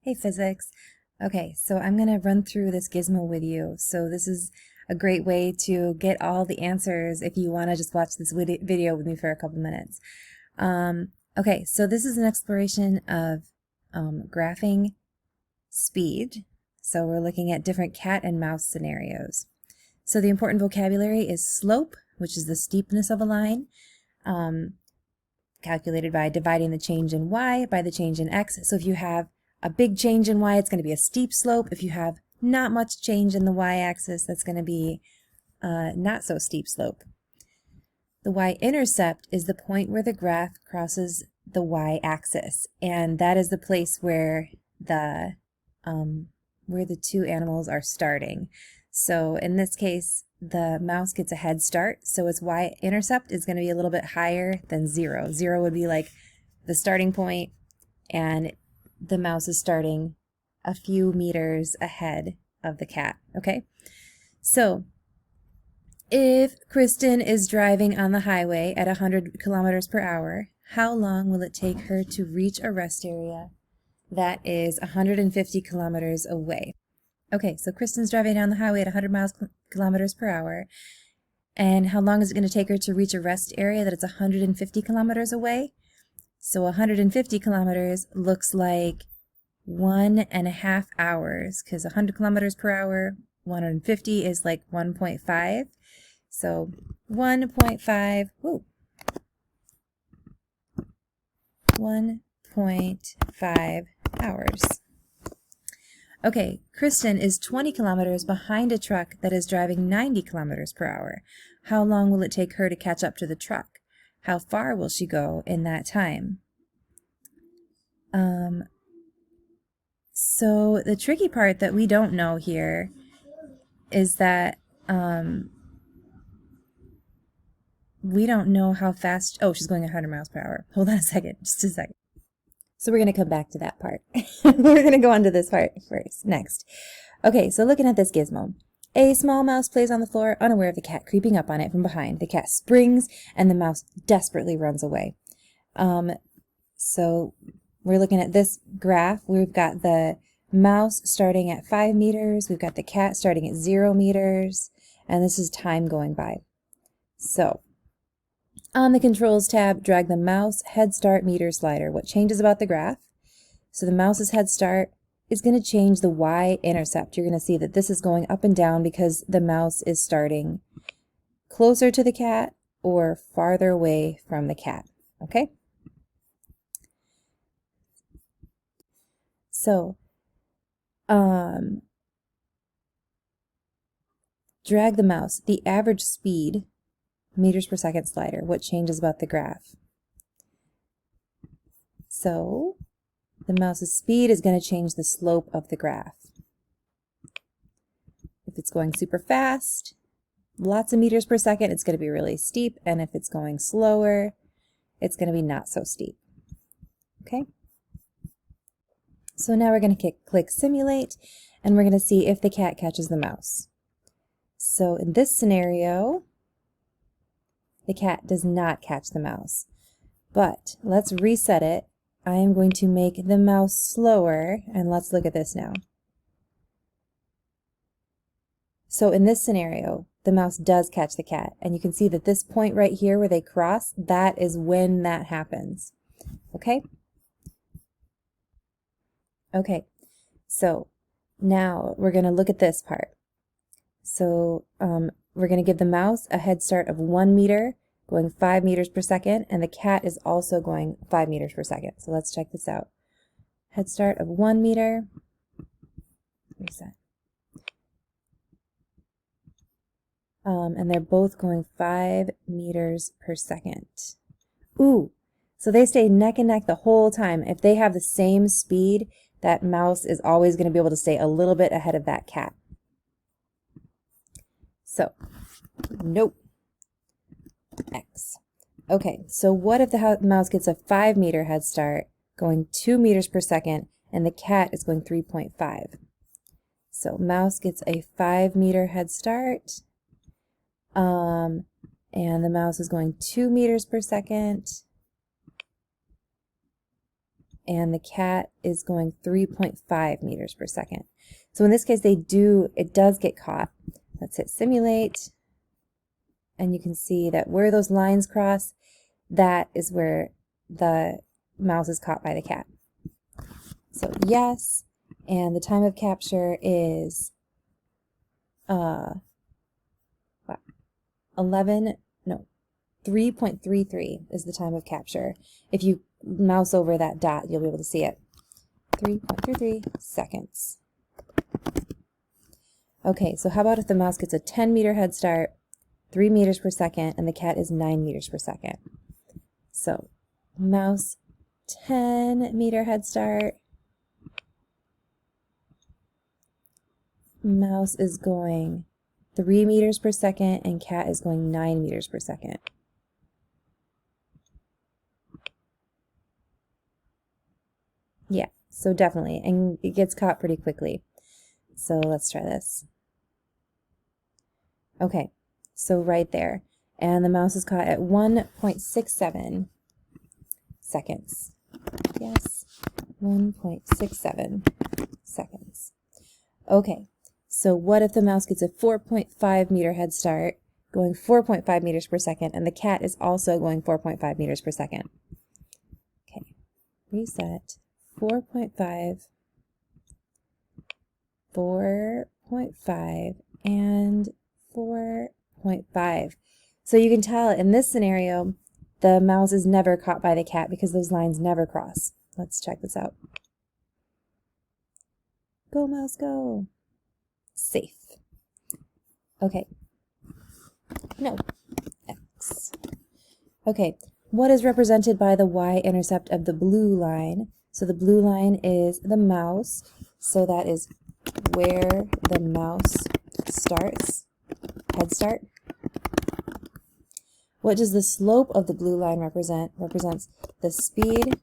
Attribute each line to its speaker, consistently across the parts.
Speaker 1: Hey physics. Okay, so I'm going to run through this gizmo with you. So this is a great way to get all the answers if you want to just watch this video with me for a couple minutes. Okay, so this is an exploration of graphing speed. So we're looking at different cat and mouse scenarios. So the important vocabulary is slope, which is the steepness of a line, calculated by dividing the change in y by the change in x. So if you have a big change in y, it's going to be a steep slope. If you have not much change in the y-axis, that's going to be not so steep slope. The y-intercept is the point where the graph crosses the y-axis, and that is the place where the two animals are starting. So in this case, the mouse gets a head start, so its y-intercept is going to be a little bit higher than 0. 0 would be like the starting point, and the mouse is starting a few meters ahead of the cat, okay? So if Kristen is driving on the highway at 100 kilometers per hour, how long will it take her to reach a rest area that is 150 kilometers away? Okay, so Kristen's driving down the highway at 100 kilometers per hour, and how long is it going to take her to reach a rest area that is 150 kilometers away? So 150 kilometers looks like 1.5 hours, because 100 kilometers per hour, 150 is like 1.5. So 1.5, 1.5 hours. Okay, Kristen is 20 kilometers behind a truck that is driving 90 kilometers per hour. How long will it take her to catch up to the truck? How far will she go in that time? So the tricky part that we don't know here is that we don't know how fast. Oh, she's going 100 miles per hour. Hold on a second, just a second. So we're going to come back to that part. We're going to go on to this part next. Okay, so looking at this gizmo. A small mouse plays on the floor, unaware of the cat creeping up on it from behind. The cat springs, and the mouse desperately runs away. So we're looking at this graph. We've got the mouse starting at 5 meters. We've got the cat starting at 0 meters. And this is time going by. So on the Controls tab, drag the mouse head start meter slider. What changes about the graph? So the mouse's head start is going to change the y-intercept. You're going to see that this is going up and down because the mouse is starting closer to the cat or farther away from the cat. Okay? So, drag the mouse. The average speed, meters per second slider. What changes about the graph? So the mouse's speed is going to change the slope of the graph. If it's going super fast, lots of meters per second, it's going to be really steep. And if it's going slower, it's going to be not so steep. Okay? So now we're going to click Simulate, and we're going to see if the cat catches the mouse. So in this scenario, the cat does not catch the mouse. But let's reset it. I am going to make the mouse slower, and let's look at this now. So in this scenario, the mouse does catch the cat, and you can see that this point right here where they cross, that is when that happens. Okay? Okay, so now we're going to look at this part. So we're going to give the mouse a head start of 1 meter, going 5 meters per second, and the cat is also going 5 meters per second. So let's check this out. Head start of 1 meter. Reset. And they're both going 5 meters per second. Ooh, so they stay neck and neck the whole time. If they have the same speed, that mouse is always going to be able to stay a little bit ahead of that cat. So, nope. X. Okay, so what if the mouse gets a 5 meter head start going 2 meters per second and the cat is going 3.5? So mouse gets a 5 meter head start and the mouse is going 2 meters per second and the cat is going 3.5 meters per second. So in this case, it does get caught. Let's hit simulate, and you can see that where those lines cross, that is where the mouse is caught by the cat. So yes, and the time of capture is 3.33 is the time of capture. If you mouse over that dot, you'll be able to see it. 3.33 seconds. Okay, so how about if the mouse gets a 10-meter head start, 3 meters per second, and the cat is 9 meters per second? So, mouse, 10-meter head start. Mouse is going 3 meters per second, and cat is going 9 meters per second. Yeah, so definitely, and it gets caught pretty quickly. So let's try this. Okay, so right there, and the mouse is caught at 1.67 seconds. Yes, 1.67 seconds. Okay, so what if the mouse gets a 4.5 meter head start, going 4.5 meters per second, and the cat is also going 4.5 meters per second? Okay, reset. 4.5, 4.5, and 4.5. So you can tell in this scenario, the mouse is never caught by the cat because those lines never cross. Let's check this out. Go, mouse, go. Safe. Okay. No. X. Okay. What is represented by the y-intercept of the blue line? So the blue line is the mouse. So that is where the mouse starts. Head start. What does the slope of the blue line represent? Represents the speed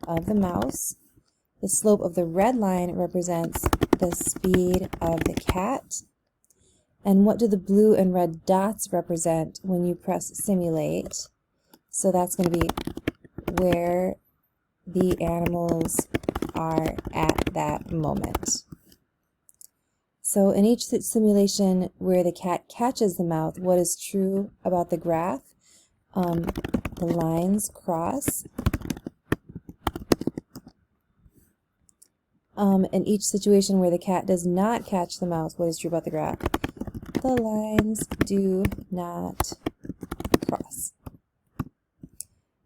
Speaker 1: of the mouse. The slope of the red line represents the speed of the cat. And what do the blue and red dots represent when you press simulate? So that's going to be where the animals are at that moment. So in each simulation where the cat catches the mouse, what is true about the graph? The lines cross. In each situation where the cat does not catch the mouse, what is true about the graph? The lines do not cross.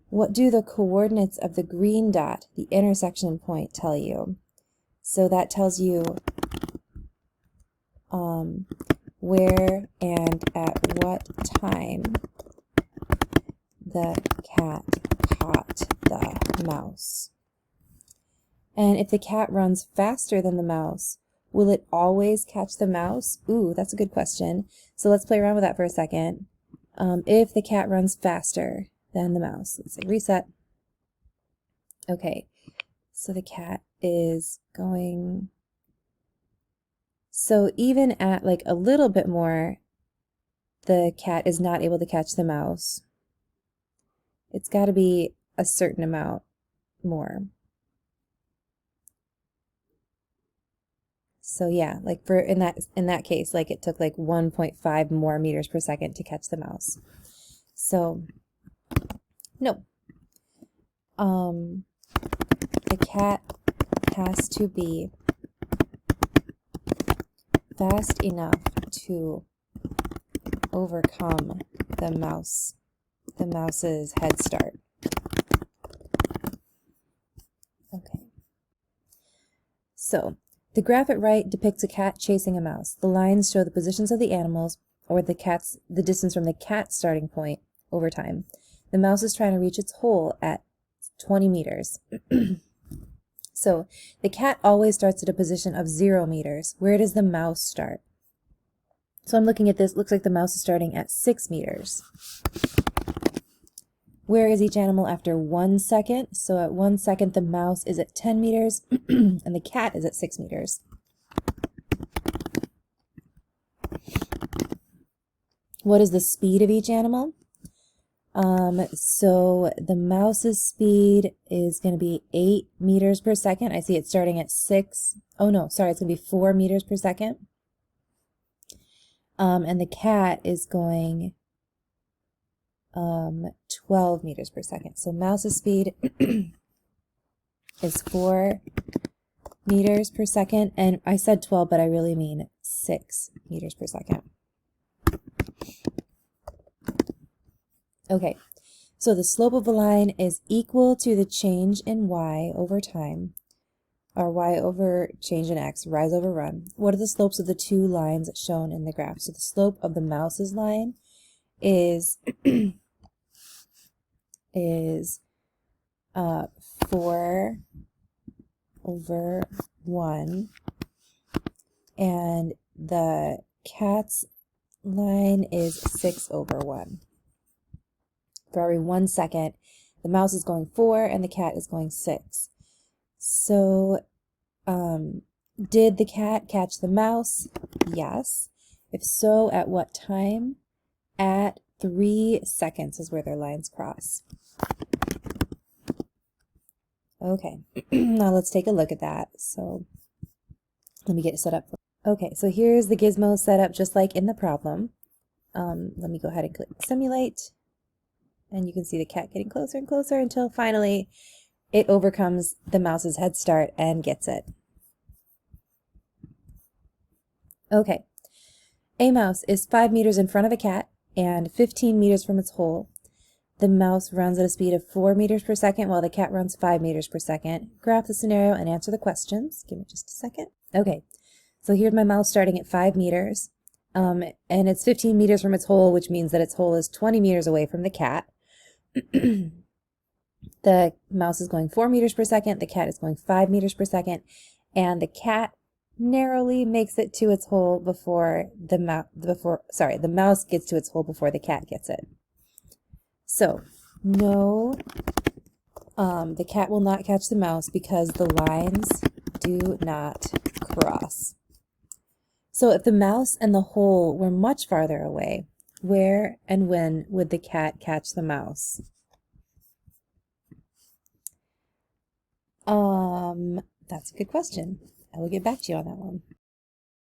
Speaker 1: What do the coordinates of the green dot, the intersection point, tell you? So that tells you where and at what time the cat caught the mouse. And if the cat runs faster than the mouse, will it always catch the mouse? Ooh, that's a good question. So let's play around with that for a second. If the cat runs faster than the mouse, let's say reset. Okay, so the cat is going... So even at like a little bit more, the cat is not able to catch the mouse. It's got to be a certain amount more. So yeah, like for in that case, like it took like 1.5 more meters per second to catch the mouse. So no. The cat has to be fast enough to overcome the mouse's head start. Okay. So the graph at right depicts a cat chasing a mouse. The lines show the positions of the animals, or the distance from the cat's starting point over time. The mouse is trying to reach its hole at 20 meters. So the cat always starts at a position of 0 meters. Where does the mouse start? So I'm looking at this. It looks like the mouse is starting at 6 meters. Where is each animal after 1 second? So at 1 second, the mouse is at 10 meters and the cat is at 6 meters. What is the speed of each animal? So the mouse's speed is going to be 8 meters per second. I see it starting at 6. Oh no, sorry, it's going to be 4 meters per second. And the cat is going 12 meters per second. So mouse's speed is 4 meters per second. And I said 12, but I really mean 6 meters per second. Okay, so the slope of a line is equal to the change in y over time, or y over change in x, rise over run. What are the slopes of the two lines shown in the graph? So the slope of the mouse's line is 4 over 1, and the cat's line is 6 over 1. For every 1 second, the mouse is going 4 and the cat is going 6. So, did the cat catch the mouse? Yes. If so, at what time? At 3 seconds is where their lines cross. Okay, now let's take a look at that. So, let me get it set up. Okay, so here's the gizmo set up just like in the problem. Let me go ahead and click simulate. And you can see the cat getting closer and closer until finally it overcomes the mouse's head start and gets it. Okay, a mouse is 5 meters in front of a cat and 15 meters from its hole. The mouse runs at a speed of 4 meters per second while the cat runs 5 meters per second. Graph the scenario and answer the questions. Give me just a second. Okay, so here's my mouse starting at 5 meters. And it's 15 meters from its hole, which means that its hole is 20 meters away from the cat. The mouse is going 4 meters per second, the cat is going 5 meters per second, and the cat narrowly makes it to its hole before the mouse gets to its hole before the cat gets it. So, no, the cat will not catch the mouse because the lines do not cross. So if the mouse and the hole were much farther away, where and when would the cat catch the mouse? That's a good question. I will get back to you on that one.